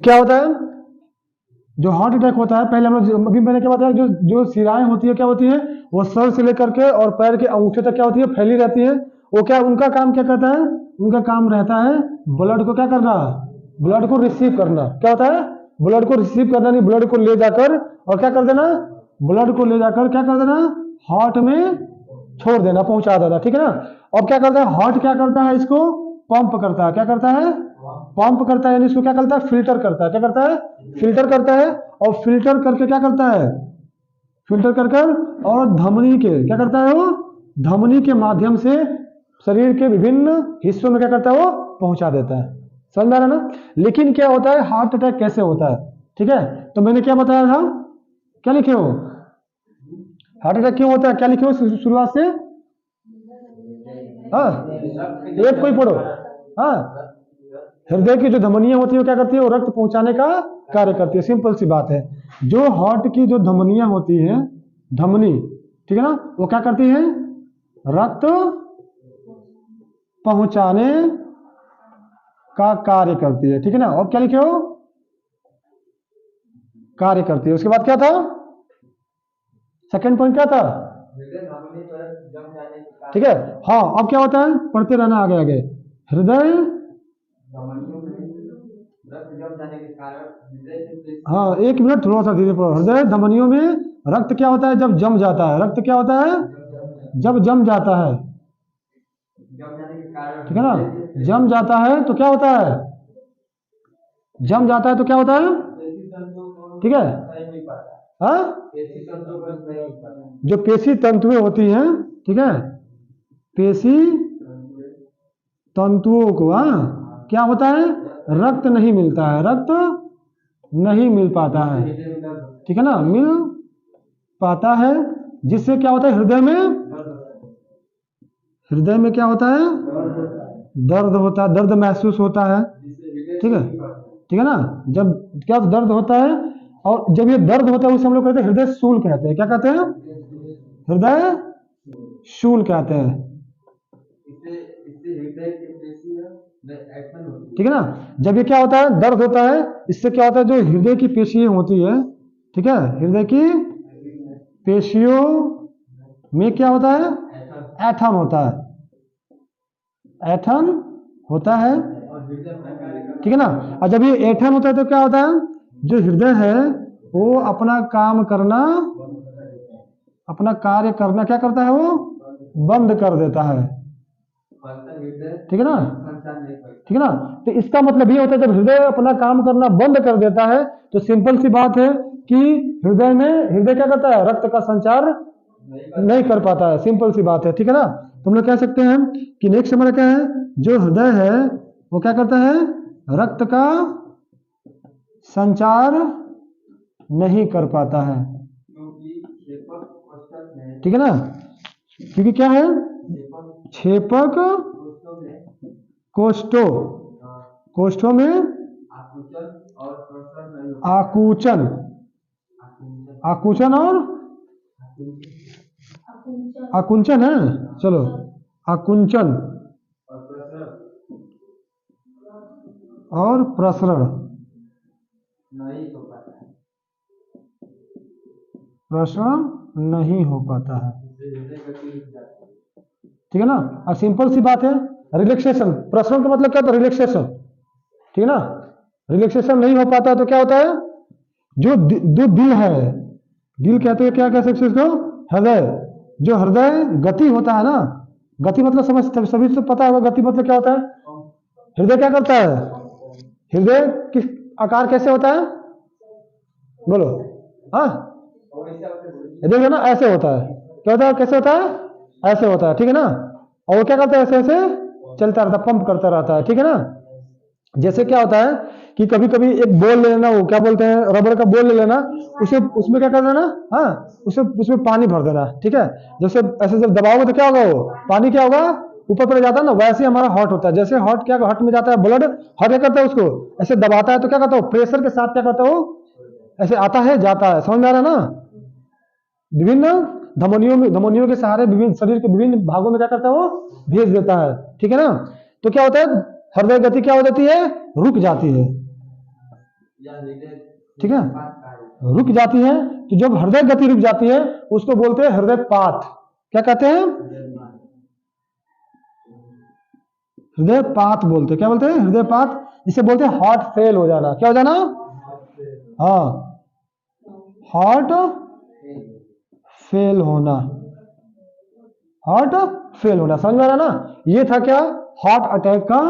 क्या होता है, जो हार्ट अटैक होता है, पहले हम लोग अभी मैंने क्या बताया, जो जो शिराएं होती है क्या होती है, वो सर से लेकर के और पैर के अंगूठे तक क्या होती है, फैली रहती है। वो क्या, उनका काम क्या करता है, उनका काम रहता है ब्लड को क्या करना, ब्लड को रिसीव करना। क्या होता है, ब्लड को रिसीव करना, नहीं ब्लड को ले जाकर और क्या कर देना, ब्लड को ले जाकर क्या कर देना, हार्ट में छोड़ देना, पहुंचा देना, ठीक है ना। अब क्या करता है, हार्ट क्या करता है, इसको पंप करता है। क्या करता है, पंप करता है, यानी इसको क्या करता है, फिल्टर करता है। क्या करता है, फिल्टर करता है। और फिल्टर करके क्या करता है, फिल्टर कर कर और धमनी के क्या करता है, वो धमनी के माध्यम से शरीर के विभिन्न हिस्सों में क्या करता है, वो पहुंचा देता है। समझ में आ रहा है ना। लेकिन क्या होता है, हार्ट अटैक कैसे होता है, ठीक है। तो मैंने क्या बताया था, क्या लिखे हो, हार्ट अटैक क्यों होता है, क्या लिखे हो शुरुआत से, हाँ एक कोई पढ़ो, हाँ हृदय की जो धमनियां होती है वो क्या करती है, वो रक्त पहुंचाने का कार्य करती है। सिंपल सी बात है, जो हार्ट की जो धमनियां होती है, धमनी, ठीक है ना, वो क्या करती है, रक्त पहुंचाने का कार्य करती है, ठीक है ना। और क्या लिखे हो, कार्य करती है। उसके बाद क्या था, सेकंड पॉइंट क्या था, ठीक है। हाँ अब क्या होता है, पढ़ते रहना आगे आगे। हृदय, हाँ एक मिनट थोड़ा सा धीरे पढ़ो। हृदय धमनियों में रक्त क्या होता है, जब जम जाता है, रक्त क्या होता है, जब जम जाता है, ठीक है ना। जम जाता है तो क्या होता है, जम जाता है तो क्या होता है, ठीक है, हाँ जो पेशी तंतुएं होती हैं, ठीक है, पेशी तंतुओं को, हाँ क्या होता है, रक्त नहीं मिलता है, रक्त नहीं मिल पाता है, ठीक है ना, मिल पाता है, जिससे क्या होता है, हृदय में क्या होता है, दर्द होता है, दर्द महसूस होता है, ठीक है, ठीक है ना। जब क्या दर्द होता है, और जब ये दर्द होता है उसे हम लोग कहते हैं हृदय शूल कहते हैं। क्या कहते हैं, हृदय शूल कहते हैं, ठीक है ना। जब ये क्या होता है, दर्द होता है, इससे क्या होता है, जो हृदय की पेशियां होती है, ठीक है, हृदय की पेशियों में क्या होता है, ऐठन होता है, ऐठन होता है, ठीक है ना। और जब ये ऐठन होता है तो क्या होता है, जो हृदय है वो अपना काम करना, अपना कार्य करना क्या करता है, वो बंद कर देता है, ठीक है ना, ठीक है ना। तो इसका मतलब ये होता है, जब हृदय अपना काम करना बंद कर देता है तो सिंपल सी बात है कि हृदय क्या करता है, रक्त का संचार नहीं कर पाता है, सिंपल सी बात है, ठीक है ना। तो हम लोग कह सकते हैं कि नेक्स्ट हमारा क्या है, जो हृदय है वो क्या करता है, रक्त का संचार नहीं कर पाता है, ठीक है ना। क्योंकि क्या है, क्षेपक कोष्ठों, कोष्ठों में आकुंचन, आकुंचन और आकुंचन है, चलो आकुंचन और प्रसरण, प्रसरण नहीं हो पाता है, ठीक है ना। और सिंपल सी बात है, रिलैक्सेशन, प्रसरण का मतलब क्या होता है, रिलैक्सेशन, ठीक है ना। रिलैक्सेशन नहीं हो पाता तो क्या होता है, जो जो दिल है, दिल कहते हैं, क्या कह सकते हैं इसको, हृदय, जो हृदय गति होता है ना, गति मतलब समझ सभी से पता होगा, गति मतलब क्या होता है, हृदय क्या करता है, हृदय किस आकार कैसे होता है, बोलो, हाँ देखो ना, ऐसे होता है, क्या होता है, कैसे होता है, ऐसे होता है, ठीक है ना। और वो क्या करता है, ऐसे ऐसे चलता रहता है, पंप करता रहता है, ठीक है ना। जैसे क्या होता है कि कभी कभी एक बॉल ले लेना, वो क्या बोलते हैं, रबड़ का बॉल ले लेना, उसे उसमें क्या कर देना, हाँ उसे उसमें पानी भर देना, ठीक है। जैसे ऐसे जब दबाओगे तो क्या होगा, वो पानी क्या होगा, ऊपर पर जाता है ना, वैसे हमारा हार्ट होता है। जैसे हार्ट क्या, हार्ट में जाता है ब्लड, हार्ट क्या करता है, उसको ऐसे दबाता है तो क्या करता है, प्रेशर के साथ क्या करता है, वो ऐसे आता है जाता है, समझ में आ रहा है ना। विभिन्न धमनियों के सहारे विभिन्न शरीर के विभिन्न भागों में क्या करता है, वो भेज देता है, ठीक है ना। तो क्या होता है, हृदय गति क्या हो जाती है, रुक जाती है, ठीक है, रुक जाती है। तो जब हृदय गति रुक जाती है उसको बोलते हैं हृदयपात। क्या कहते हैं? हृदयपात बोलते हैं। क्या बोलते हैं? हृदयपात। इसे बोलते हैं हार्ट फेल हो जाना। क्या हो जाना? हाँ, हार्ट फेल होना। हार्ट फेल होना, समझ में आ रहा ना? ये था क्या? हार्ट अटैक का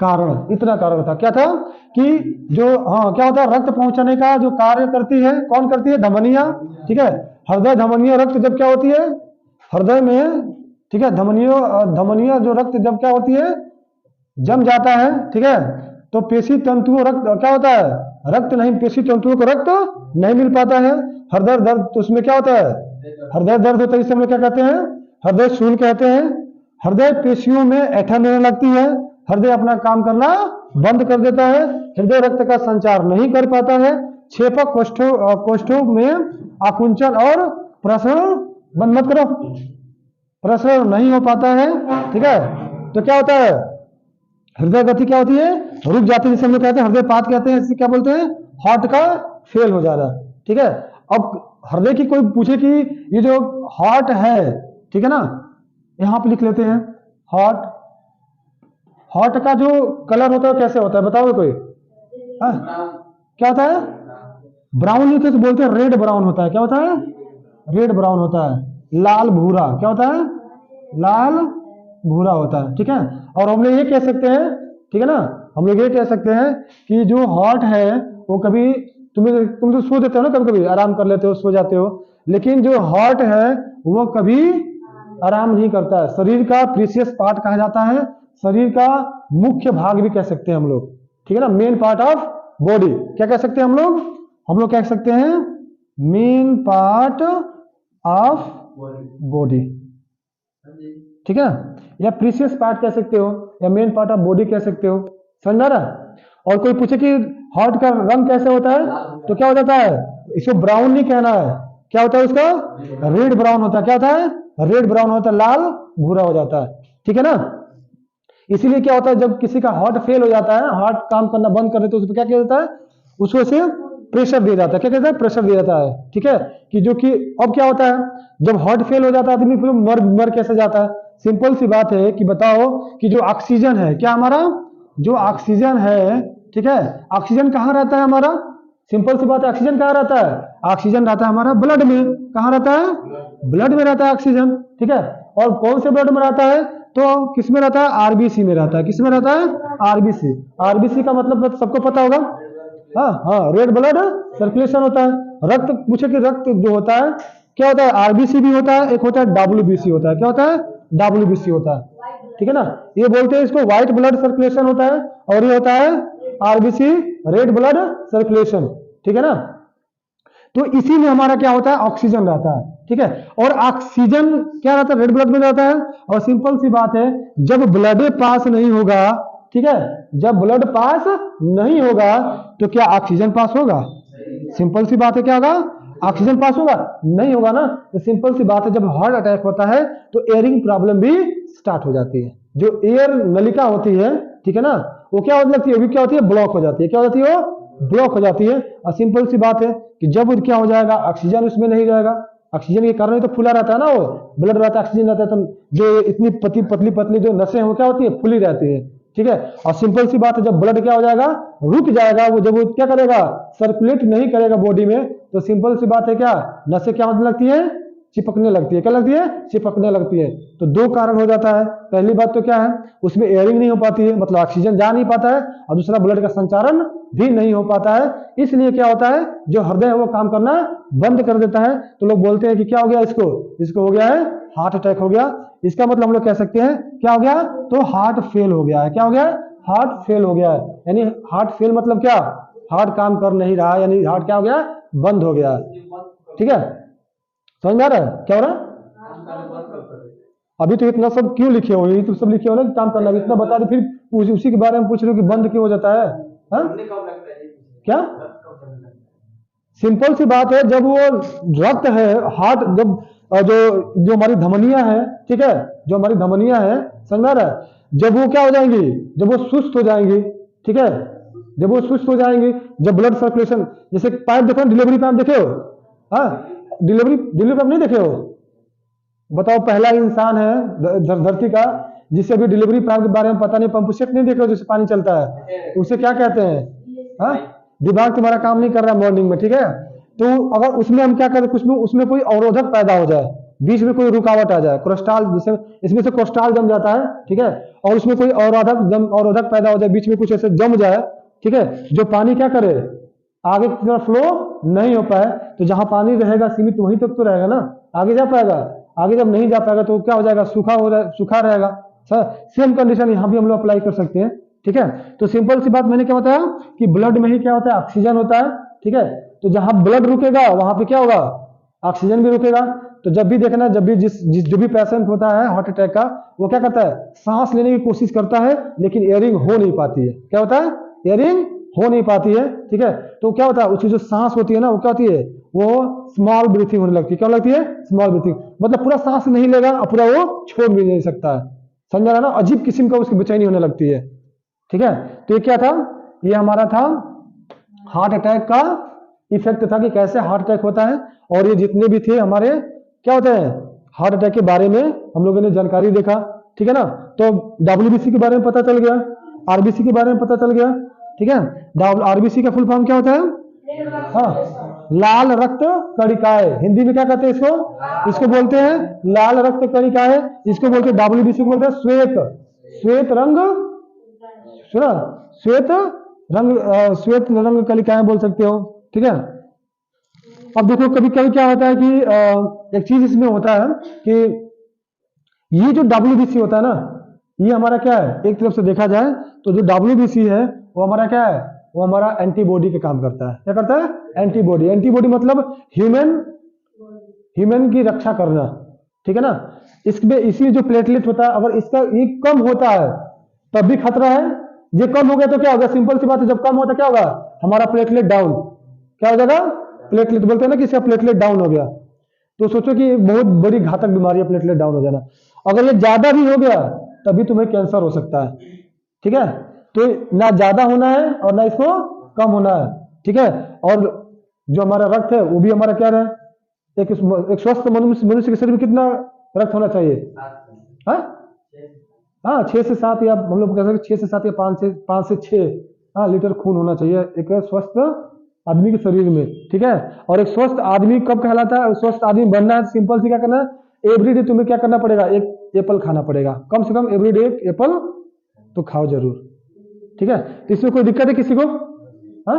कारण। इतना कारण था। क्या था कि जो क्या होता है, रक्त पहुंचाने का जो कार्य करती है, कौन करती है? धमनियां। ठीक है, हृदय धमनियां रक्त जब क्या होती है हृदय में, ठीक है, धमनियां जो रक्त जब क्या होती है, जम जाता है, ठीक है, तो पेशी तंतुओं रक्त क्या होता है, रक्त नहीं, पेशी तंतुओं को रक्त नहीं मिल पाता है। हृदय दर्द, तो उसमें क्या होता है? हृदय दर्द होता है। इसे हम लोग क्या कहते हैं? हृदय शूल कहते हैं। हृदय पेशियों में ऐठन होने लगती है, हृदय अपना काम करना बंद कर देता है, हृदय रक्त का संचार नहीं कर पाता है, छेपक कोष्ठों में आकुंचन और प्रसरण, बंद मत करो, प्रसरण नहीं हो पाता है। ठीक है, तो क्या होता है? हृदय गति क्या होती है? रुक जाती है, जिसे हम लोग कहते हैं हृदयपात कहते हैं। इसे क्या बोलते हैं? हार्ट का फेल हो जाना। ठीक है, अब हृदय की कोई पूछे कि ये जो हार्ट है, ठीक है ना, यहां पे लिख लेते हैं हार्ट। हार्ट का जो कलर होता है कैसे होता है बताओ कोई? क्या होता है? ब्राउन होता है, तो बोलते हैं रेड ब्राउन होता है। क्या होता है? रेड ब्राउन होता है। लाल भूरा, क्या होता है? लाल भूरा होता है। ठीक है, और हम लोग ये कह सकते हैं, ठीक है ना, हम लोग ये कह सकते हैं कि जो हार्ट है वो कभी तुम तो सो देते हो ना, कभी कभी आराम कर लेते हो, सो जाते हो, लेकिन जो हार्ट है वो कभी आराम नहीं करता है। शरीर का प्रीशियस पार्ट कहा जाता है, शरीर का मुख्य भाग भी कह सकते हैं हम लोग। ठीक है ना, मेन पार्ट ऑफ बॉडी। क्या कह सकते हैं हम लोग? हम लोग कह सकते हैं मेन पार्ट ऑफ बॉडी। ठीक है, या प्रीशियस पार्ट कह सकते हो, या मेन पार्ट ऑफ बॉडी कह सकते हो। समझ आ रहा है? और कोई पूछे कि हार्ट का रंग कैसे होता है, तो क्या हो जाता है? इसको ब्राउन नहीं कहना है, क्या होता है उसका? रेड ब्राउन होता है। क्या होता है? रेड ब्राउन होता है, लाल भूरा हो जाता है। ठीक है ना, इसीलिए क्या होता है, जब किसी का हार्ट फेल हो जाता है, हार्ट काम करना बंद कर देते हैं, उस पर क्या किया जाता है? उसको से प्रेशर दिया जाता है। क्या कहते हैं? प्रेशर दिया जाता है। ठीक है, कि जो कि अब क्या होता है, जब हार्ट फेल हो जाता है आदमी फिर मर कैसे जाता है? सिंपल सी बात है कि बताओ कि जो ऑक्सीजन है, क्या हमारा जो ऑक्सीजन है, ठीक है, ऑक्सीजन कहाँ रहता है हमारा? सिंपल सी बात है, ऑक्सीजन कहाँ रहता है? ऑक्सीजन रहता है हमारा ब्लड में। कहाँ रहता है? ब्लड में रहता है ऑक्सीजन। ठीक है, और कौन से ब्लड में रहता है? तो किस में रहता है? आरबीसी में रहता है। किस में रहता है? आरबीसी। आरबीसी का मतलब सबको पता होगा, हाँ, रेड ब्लड सर्कुलेशन होता है। रक्त पूछे कि रक्त जो होता है क्या होता है? आरबीसी भी होता है, एक होता है डब्ल्यूबीसी होता है। क्या होता है? डब्ल्यूबीसी होता है। ठीक है ना, ये बोलते हैं इसको व्हाइट ब्लड सर्कुलेशन होता है, और ये होता है आरबीसी, रेड ब्लड सर्कुलेशन। ठीक है ना, तो इसी में हमारा क्या होता है? ऑक्सीजन रहता है। ठीक है, और ऑक्सीजन क्या रहता है? रेड ब्लड में रहता है। और सिंपल सी बात है, जब ब्लड पास नहीं होगा, ठीक है, जब ब्लड पास नहीं होगा तो क्या ऑक्सीजन पास होगा? सिंपल सी बात है, क्या होगा? ऑक्सीजन पास होगा? नहीं होगा ना। तो सिंपल सी बात है, जब हार्ट अटैक होता है तो एयरिंग प्रॉब्लम भी स्टार्ट हो जाती है। जो एयर नलिका होती है, ठीक है ना, वो क्या होने लगती है? वो क्या होती है? ब्लॉक हो जाती है। क्या हो जाती है? वो ब्लॉक हो जाती है। और सिंपल सी बात है कि जब क्या हो जाएगा, ऑक्सीजन उसमें नहीं जाएगा। ऑक्सीजन के कारण ही तो फूला रहता है ना, वो ब्लड रहता है, ऑक्सीजन रहता है, तो जो इतनी पतली पतली जो नसें हैं वो क्या होती है? फुली रहती है। ठीक है, और सिंपल सी बात है, जब ब्लड क्या हो जाएगा? रुक जाएगा, वो जब वो क्या करेगा? सर्कुलेट नहीं करेगा बॉडी में, तो सिंपल सी बात है, क्या नसें क्या होने लगती है? चिपकने लगती है। क्या लगती है? चिपकने लगती है। तो दो कारण हो जाता है। पहली बात तो क्या है, उसमें एयरिंग नहीं हो पाती है, मतलब ऑक्सीजन जा नहीं पाता है, और दूसरा ब्लड का संचारण भी नहीं हो पाता है। इसलिए क्या होता है, जो हृदय है वो काम करना बंद कर देता है। तो लोग बोलते हैं कि क्या हो गया इसको हो गया है हार्ट अटैक हो गया। इसका मतलब हम लोग कह सकते हैं क्या हो गया? तो हार्ट फेल हो गया है। क्या हो गया? हार्ट फेल हो गया है। यानी हार्ट फेल मतलब क्या? हार्ट काम कर नहीं रहा, यानी हार्ट क्या हो गया? बंद हो गया। ठीक है, समझ में आ रहा है क्या हो रहा है? अभी तो इतना सब क्यों लिखे हो? ये तो सब लिखे हो ना कि काम करना, इतना बता दे, फिर उसी के बारे में पूछ रहे हो कि बंद क्यों हो जाता है? हा? क्या सिंपल सी बात है, जब वो रक्त है, हार्ट जब जो हमारी धमनियां है, ठीक है, जो हमारी धमनियां है, समझ में आ रहा है, जब वो क्या हो जाएंगी? जब वो सुस्त हो जाएंगी, ठीक है, जब वो सुस्त हो जाएंगे, जब ब्लड सर्कुलेशन, जैसे पाइप देखो, डिलीवरी पाइप देखे हो? हाँ, डिलीवरी पाइप नहीं देखे हो? बताओ, पहला इंसान है धरती का जिसे अभी डिलीवरी पाइप के बारे में पता नहीं, पंप सेट नहीं देखे हो जिससे पानी चलता है, उसे क्या कहते हैं? हाँ, दिमाग तुम्हारा काम नहीं कर रहा मॉर्निंग में, ठीक है? तो अगर उसमें हम क्या करें, कुछ में उसमें कोई अवरोधक पैदा हो जाए, बीच में कोई रुकावट आ जाए, कोलेस्ट्रॉल, जिसे इसमें से कोलेस्ट्रॉल जम जाता है, ठीक है, और उसमें कोई अवरोधक पैदा हो जाए, बीच में कुछ ऐसे जम जाए, ठीक है, जो पानी क्या करे, आगे की तरफ फ्लो नहीं हो पाए, तो जहां पानी रहेगा सीमित वहीं तक तो रहेगा ना, आगे जा पाएगा? आगे जब नहीं जा पाएगा तो क्या हो जाएगा, सूखा रहेगा। सेम कंडीशन यहाँ भी हम लोग अप्लाई कर सकते हैं, ठीक है? तो सिंपल सी बात मैंने क्या बताया कि ब्लड में ही क्या होता है, ऑक्सीजन होता है, ठीक है? तो जहां ब्लड रुकेगा वहां पे क्या होगा, ऑक्सीजन भी रुकेगा। तो जब भी देखना, जब भी जो भी पेशेंट होता है हार्ट अटैक का, वो क्या करता है, सांस लेने की कोशिश करता है, लेकिन एयरिंग हो नहीं पाती है। क्या होता है? एयरिंग हो नहीं पाती है, ठीक है? तो क्या होता है, उसकी जो सांस होती है ना, वो क्या होती है, वो स्मॉल ब्रीथिंग होने लगती है। क्या लगती है? स्मॉल ब्रीथिंग, मतलब पूरा सांस नहीं लेगा और पूरा वो छोड़ भी नहीं सकता है, समझा रहा ना? अजीब किस्म का उसकी बेचैनी होने लगती है, ठीक है? तो ये क्या था, ये हमारा था हार्ट अटैक का इफेक्ट था कि कैसे हार्ट अटैक होता है। और ये जितने भी थे हमारे क्या होते हैं, हार्ट अटैक के बारे में हम लोगों ने जानकारी देखा, ठीक है ना? तो WBC के बारे में पता चल गया, RBC के बारे में पता चल गया, ठीक है? RBC का फुल फॉर्म क्या होता है? हाँ, लाल रक्त कणिकाएं, हिंदी में क्या कहते हैं इसको? इसको बोलते हैं लाल रक्त कणिकाएं, इसको बोलते हैं WBC को बोलते हैं श्वेत रंग, सुना? श्वेत रंग कणिकाएं बोल सकते हो, ठीक है? अब देखो, कभी कभी क्या होता है कि एक चीज इसमें होता है कि ये जो WBC होता है ना, ये हमारा क्या है, एक तरफ से देखा जाए तो जो WBC है वो हमारा क्या है, वो हमारा एंटीबॉडी के काम करता है। क्या करता है? एंटीबॉडी मतलब ह्यूमन की रक्षा करना, ठीक है ना? इसमें इसी जो प्लेटलेट होता है, अगर इसका ये कम होता है तब भी खतरा है। ये कम हो गया तो क्या होगा, सिंपल सी बात है, जब कम होता क्या होगा, हमारा प्लेटलेट डाउन। क्या हो जाएगा? प्लेटलेट बोलते हैं ना कि इसका प्लेटलेट डाउन हो गया, तो सोचो कि बहुत बड़ी घातक बीमारी है प्लेटलेट डाउन हो जाना। अगर ये ज्यादा भी हो गया तभी तुम्हें कैंसर हो सकता है, ठीक है? तो ना ज्यादा होना है और ना इसको कम होना है, ठीक है? और जो हमारा रक्त है वो भी हमारा क्या रहे, एक स्वस्थ मनुष्य के शरीर में कितना रक्त होना चाहिए? हाँ, 6 से 7, या हम लोग कह सकते 6 से 7 या 5 से 6 लीटर खून होना चाहिए एक स्वस्थ आदमी के शरीर में, ठीक है? और एक स्वस्थ आदमी कब कहलाता है, स्वस्थ आदमी बनना है, सिंपल से क्या करना है, एवरीडे तुम्हें क्या करना पड़ेगा, एक एप्पल खाना पड़ेगा, कम से कम एवरीडे एक एप्पल तो खाओ जरूर, ठीक है? इसमें कोई दिक्कत है किसी को? हाँ,